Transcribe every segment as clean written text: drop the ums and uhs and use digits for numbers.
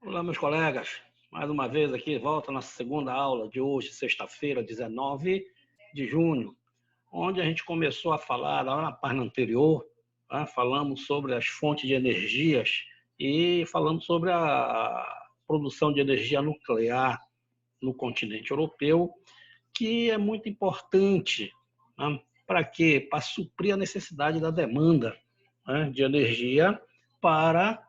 Olá, meus colegas. Mais uma vez aqui, volta a nossa segunda aula de hoje, sexta-feira, 19 de junho, onde a gente começou a falar, lá na página anterior, tá? Falamos sobre as fontes de energias e falamos sobre a produção de energia nuclear no continente europeu, que é muito importante, né? Para quê? Para suprir a necessidade da demanda, né, de energia para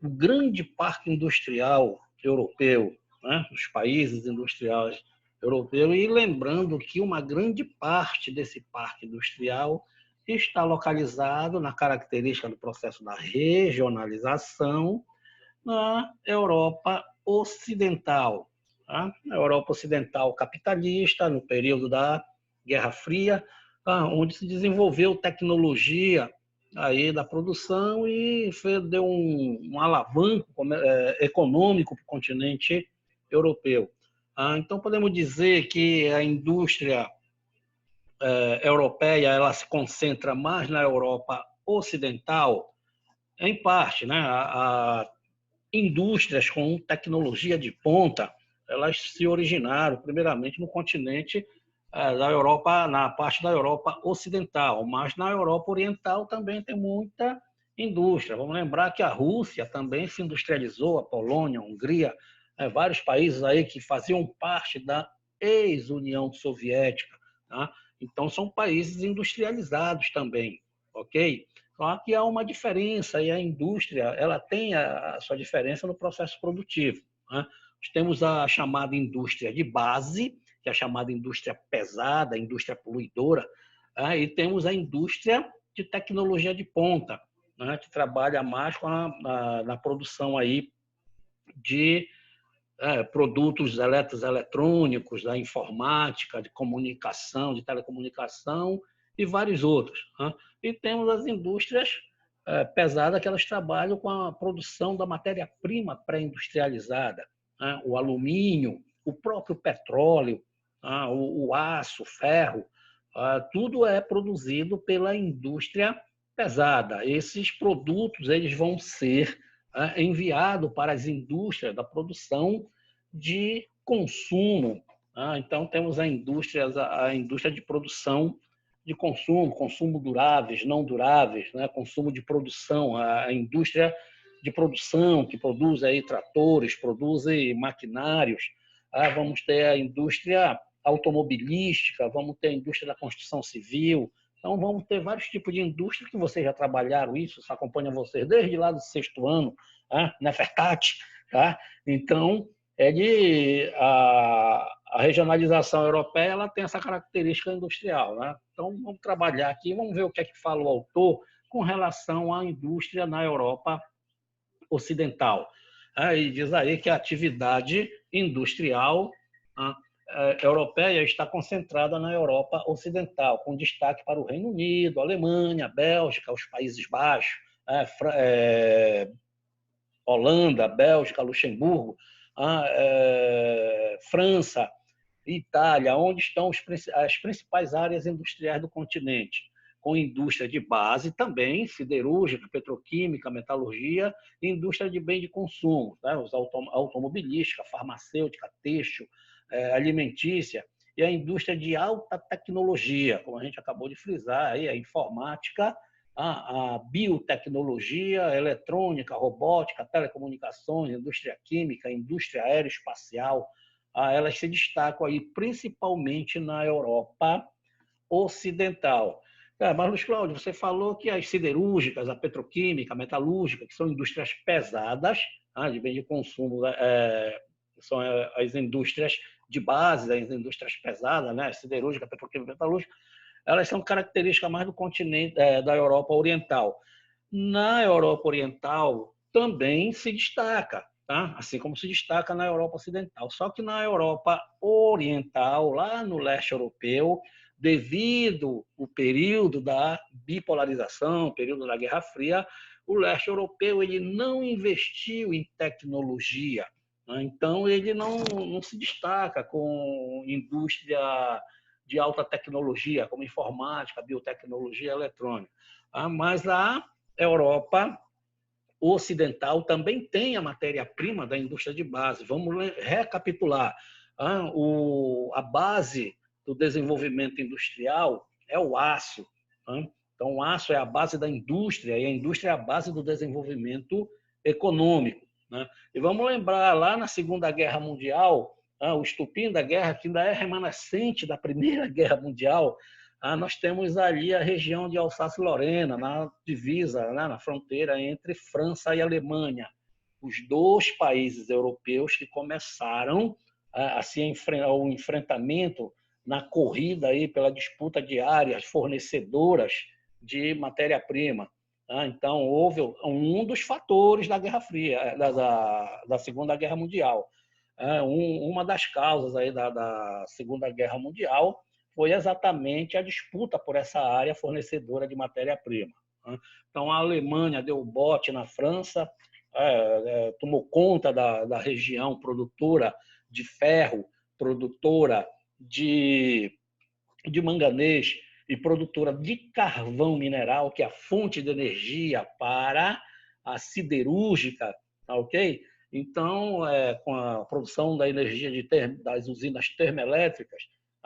o grande parque industrial europeu, né, os países industriais europeus, e lembrando que uma grande parte desse parque industrial está localizado na característica do processo da regionalização na Europa Ocidental. Tá? Na Europa Ocidental capitalista, no período da Guerra Fria, tá? Onde se desenvolveu tecnologia aí da produção e deu um alavanco econômico para o continente europeu. Então, podemos dizer que a indústria europeia ela se concentra mais na Europa Ocidental, em parte, né? A indústrias com tecnologia de ponta, elas se originaram primeiramente no continente da Europa, na parte da Europa Ocidental, mas na Europa Oriental também tem muita indústria. Vamos lembrar que a Rússia também se industrializou, a Polônia, a Hungria, vários países aí que faziam parte da ex-União Soviética, tá? Então são países industrializados também, ok? Só que há uma diferença e a indústria ela tem a sua diferença no processo produtivo, né? Nós temos a chamada indústria de base, que é a chamada indústria pesada, indústria poluidora, né? E temos a indústria de tecnologia de ponta, né? Que trabalha mais com na produção aí de produtos eletrônicos, da informática, de comunicação, de telecomunicação e vários outros, né? E temos as indústrias pesadas que elas trabalham com a produção da matéria-prima pré-industrializada, né? O alumínio, o próprio petróleo, o aço, o ferro, tudo é produzido pela indústria pesada. Esses produtos eles vão ser enviado para as indústrias da produção de consumo. Então, temos a indústria de produção de consumo, consumo duráveis, não duráveis, né? Consumo de produção, a indústria de produção que produz aí tratores, produz maquinários. Vamos ter a indústria automobilística, vamos ter a indústria da construção civil. Então, vamos ter vários tipos de indústria que vocês já trabalharam isso acompanha vocês desde lá do sexto ano, Nefertati, tá? Então, a regionalização europeia ela tem essa característica industrial, né? Então, vamos trabalhar aqui, vamos ver o que é que fala o autor com relação à indústria na Europa Ocidental. E diz aí que a atividade industrial europeia está concentrada na Europa Ocidental, com destaque para o Reino Unido, Alemanha, Bélgica, os Países Baixos, Holanda, Bélgica, Luxemburgo, França, Itália, onde estão as principais áreas industriais do continente, com indústria de base também, siderúrgica, petroquímica, metalurgia, e indústria de bem de consumo, tá? Os automobilística, farmacêutica, têxtil, alimentícia, e a indústria de alta tecnologia, como a gente acabou de frisar, aí, a informática, a biotecnologia, eletrônica, robótica, telecomunicações, indústria química, indústria aeroespacial, elas se destacam aí principalmente na Europa Ocidental. Mas, Luiz Cláudio, você falou que as siderúrgicas, a petroquímica, a metalúrgica, que são indústrias pesadas, de bem de consumo, são as indústrias de base, as indústrias pesadas, né? Siderúrgica, petroquímica, metalúrgica, elas são características mais do continente, da Europa Oriental. Na Europa Oriental também se destaca, tá? Assim como se destaca na Europa Ocidental. Só que na Europa Oriental, lá no leste europeu, devido ao período da bipolarização, período da Guerra Fria, o leste europeu ele não investiu em tecnologia, né? Então ele não se destaca com indústria de alta tecnologia, como informática, biotecnologia, eletrônica. Mas a Europa ocidental também tem a matéria-prima da indústria de base. Vamos recapitular. A base do desenvolvimento industrial é o aço. Então, o aço é a base da indústria e a indústria é a base do desenvolvimento econômico. E vamos lembrar, lá na Segunda Guerra Mundial, o estupim da guerra, que ainda é remanescente da Primeira Guerra Mundial, nós temos ali a região de Alsácia-Lorena, na divisa, na fronteira entre França e Alemanha. Os dois países europeus que começaram o enfrentamento na corrida aí pela disputa de áreas fornecedoras de matéria-prima. Então, houve um dos fatores da Guerra Fria, da Segunda Guerra Mundial. Uma das causas aí da Segunda Guerra Mundial foi exatamente a disputa por essa área fornecedora de matéria-prima. Então, a Alemanha deu bote na França, tomou conta da região produtora de ferro, produtora de manganês e produtora de carvão mineral, que é a fonte de energia para a siderúrgica, ok? Então, com a produção da energia das usinas termoelétricas,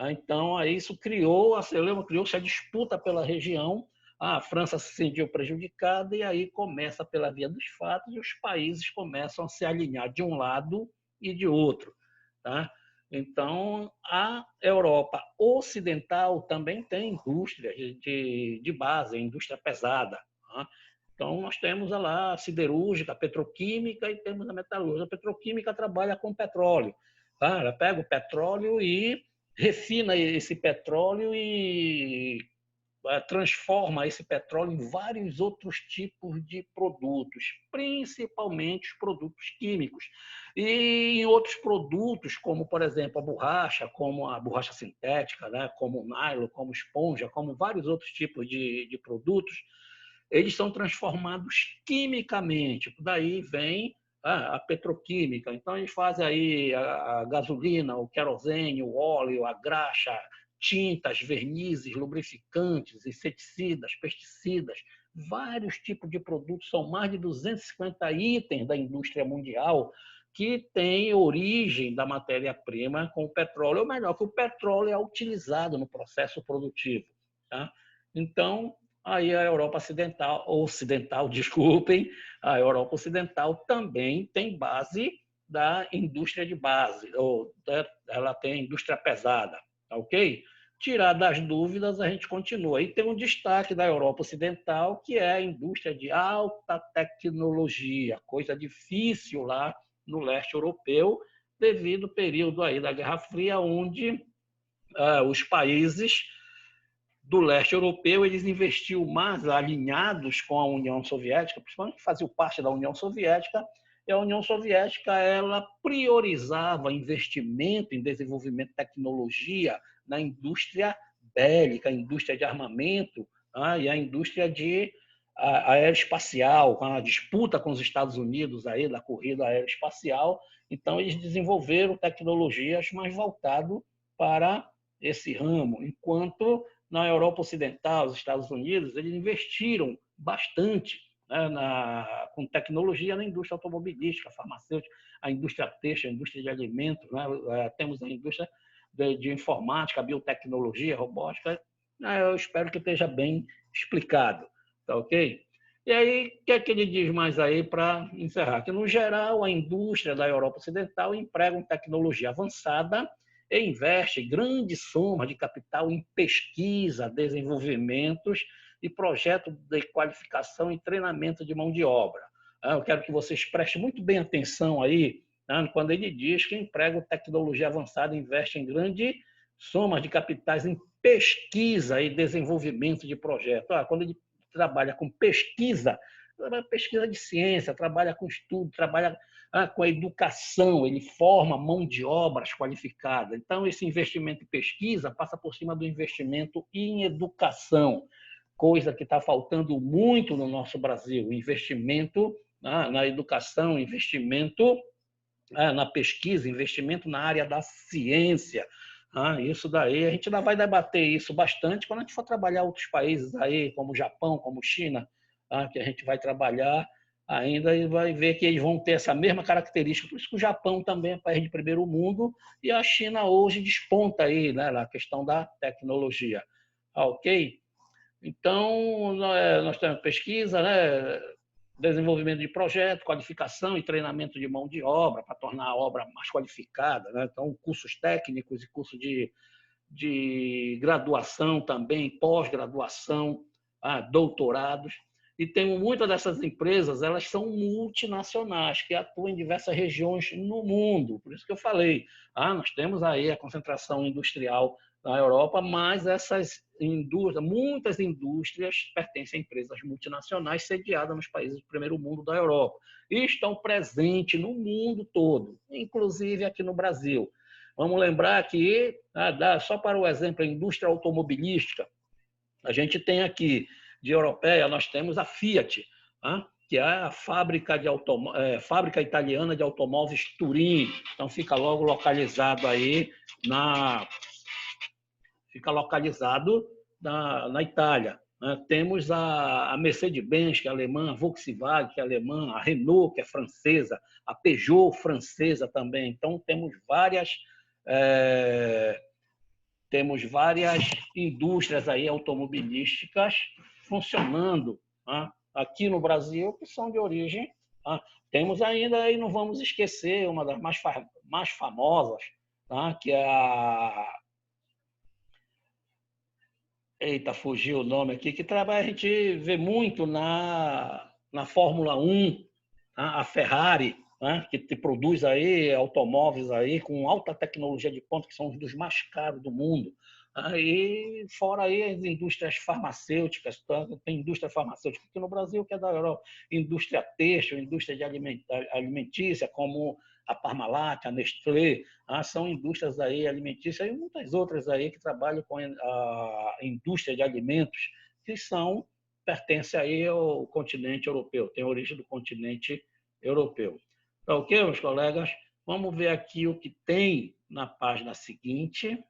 então aí isso criou-se a disputa pela região. A França se sentiu prejudicada e aí começa pela via dos fatos e os países começam a se alinhar de um lado e de outro. Tá? Então, a Europa ocidental também tem indústria de base, indústria pesada. Tá? Então, nós temos lá a siderúrgica, a petroquímica e temos a metalúrgica. A petroquímica trabalha com petróleo. Tá? Ela pega o petróleo e refina esse petróleo e transforma esse petróleo em vários outros tipos de produtos, principalmente os produtos químicos. E em outros produtos, como, por exemplo, como a borracha sintética, como o nylon, como esponja, como vários outros tipos de produtos, eles são transformados quimicamente. Daí vem a petroquímica. Então, eles fazem aí a gasolina, o querosene, o óleo, a graxa, tintas, vernizes, lubrificantes, inseticidas, pesticidas, vários tipos de produtos. São mais de 250 itens da indústria mundial que têm origem da matéria-prima com o petróleo, ou melhor, que o petróleo é utilizado no processo produtivo. Tá? Então, aí a Europa ocidental, desculpem, a Europa ocidental também tem base da indústria de base, ou ela tem indústria pesada, ok? Tirar das dúvidas, a gente continua. E tem um destaque da Europa ocidental, que é a indústria de alta tecnologia, coisa difícil lá no leste europeu, devido ao período aí da Guerra Fria, onde os países do leste europeu, eles investiam mais alinhados com a União Soviética, principalmente que faziam parte da União Soviética, e a União Soviética ela priorizava investimento em desenvolvimento de tecnologia na indústria bélica, a indústria de armamento, e a indústria aeroespacial, com a disputa com os Estados Unidos aí, da corrida aeroespacial. Então, eles desenvolveram tecnologias mais voltadas para esse ramo, enquanto na Europa Ocidental, os Estados Unidos, eles investiram bastante com tecnologia na indústria automobilística, farmacêutica, a indústria têxtil, a indústria de alimentos, temos a indústria de informática, biotecnologia, robótica. Eu espero que esteja bem explicado, tá ok? E aí, o que é que ele diz mais aí para encerrar? Que, no geral, a indústria da Europa Ocidental emprega tecnologia avançada e investe grande soma de capital em pesquisa, desenvolvimentos e projetos de qualificação e treinamento de mão de obra. Eu quero que vocês prestem muito bem atenção aí, quando ele diz que emprega tecnologia avançada e investe em grande soma de capitais em pesquisa e desenvolvimento de projetos. Quando ele trabalha com pesquisa de ciência, trabalha com estudo, trabalha com a educação, ele forma mão de obras qualificada. Então, esse investimento em pesquisa passa por cima do investimento em educação, coisa que está faltando muito no nosso Brasil, investimento na educação, investimento na pesquisa, investimento na área da ciência. Isso daí, a gente ainda vai debater isso bastante quando a gente for trabalhar outros países aí, como o Japão, como China, que a gente vai trabalhar ainda e vai ver que eles vão ter essa mesma característica. Por isso que o Japão também é país de primeiro mundo e a China hoje desponta aí, né, na questão da tecnologia. Ok? Então, nós temos pesquisa, né, desenvolvimento de projeto, qualificação e treinamento de mão de obra para tornar a obra mais qualificada. Né? Então, cursos técnicos e cursos de graduação também, pós-graduação, doutorados. E tem muitas dessas empresas, elas são multinacionais, que atuam em diversas regiões no mundo. Por isso que eu falei, nós temos aí a concentração industrial na Europa, mas essas indústrias, muitas indústrias pertencem a empresas multinacionais sediadas nos países do primeiro mundo da Europa e estão presentes no mundo todo, inclusive aqui no Brasil. Vamos lembrar que, só para o exemplo, a indústria automobilística, a gente tem aqui, de europeia, nós temos a Fiat, que é a fábrica italiana de automóveis Turim. Então, fica logo localizado aí na Itália. Temos a Mercedes-Benz, que é alemã, a Volkswagen, que é alemã, a Renault, que é francesa, a Peugeot, francesa também. Então, temos várias indústrias aí automobilísticas funcionando aqui no Brasil, que são de origem. Temos ainda, e não vamos esquecer, uma das mais famosas, que é a... Eita, fugiu o nome aqui, que trabalha, a gente vê muito na Fórmula 1, a Ferrari, que produz aí automóveis aí com alta tecnologia de ponta, que são os dos mais caros do mundo. E fora aí as indústrias farmacêuticas, tem indústria farmacêutica aqui no Brasil, que é da Europa, indústria têxtil, indústria de alimentícia, como a Parmalat, a Nestlé, são indústrias aí alimentícias e muitas outras aí que trabalham com a indústria de alimentos, que pertencem aí ao continente europeu, tem origem do continente europeu. Tá ok, meus colegas? Vamos ver aqui o que tem na página seguinte.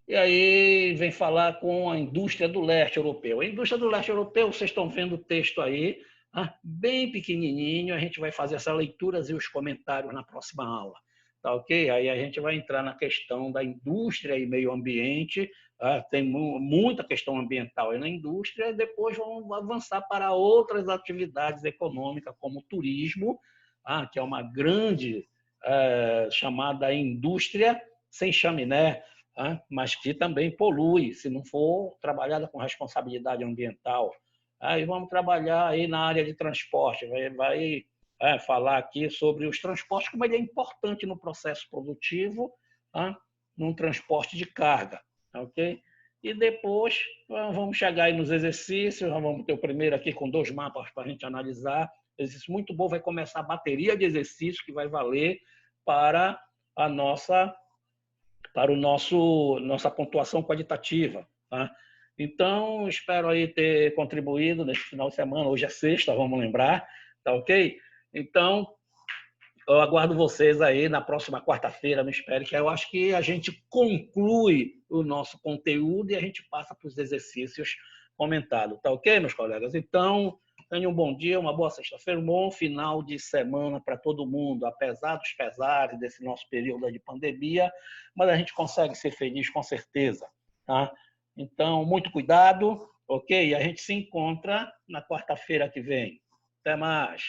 E aí vem falar com a indústria do leste europeu. A indústria do leste europeu, vocês estão vendo o texto aí, bem pequenininho, a gente vai fazer essas leituras e os comentários na próxima aula. Tá ok? Aí a gente vai entrar na questão da indústria e meio ambiente, tem muita questão ambiental aí na indústria, e depois vamos avançar para outras atividades econômicas, como o turismo, que é uma grande chamada indústria sem chaminé, mas que também polui, se não for trabalhada com responsabilidade ambiental. Aí vamos trabalhar aí na área de transporte, vai falar aqui sobre os transportes, como ele é importante no processo produtivo, num transporte de carga, ok? E depois vamos chegar aí nos exercícios, vamos ter o primeiro aqui com 2 mapas para a gente analisar. Exercício muito bom, vai começar a bateria de exercícios que vai valer para nossa pontuação qualitativa. Então, espero aí ter contribuído neste final de semana. Hoje é sexta, vamos lembrar, tá ok? Então, eu aguardo vocês aí na próxima quarta-feira, me espere, que eu acho que a gente conclui o nosso conteúdo e a gente passa para os exercícios comentados, tá ok, meus colegas? Então, tenham um bom dia, uma boa sexta-feira, um bom final de semana para todo mundo, apesar dos pesares desse nosso período de pandemia, mas a gente consegue ser feliz com certeza, tá? Então, muito cuidado, ok? E a gente se encontra na quarta-feira que vem. Até mais!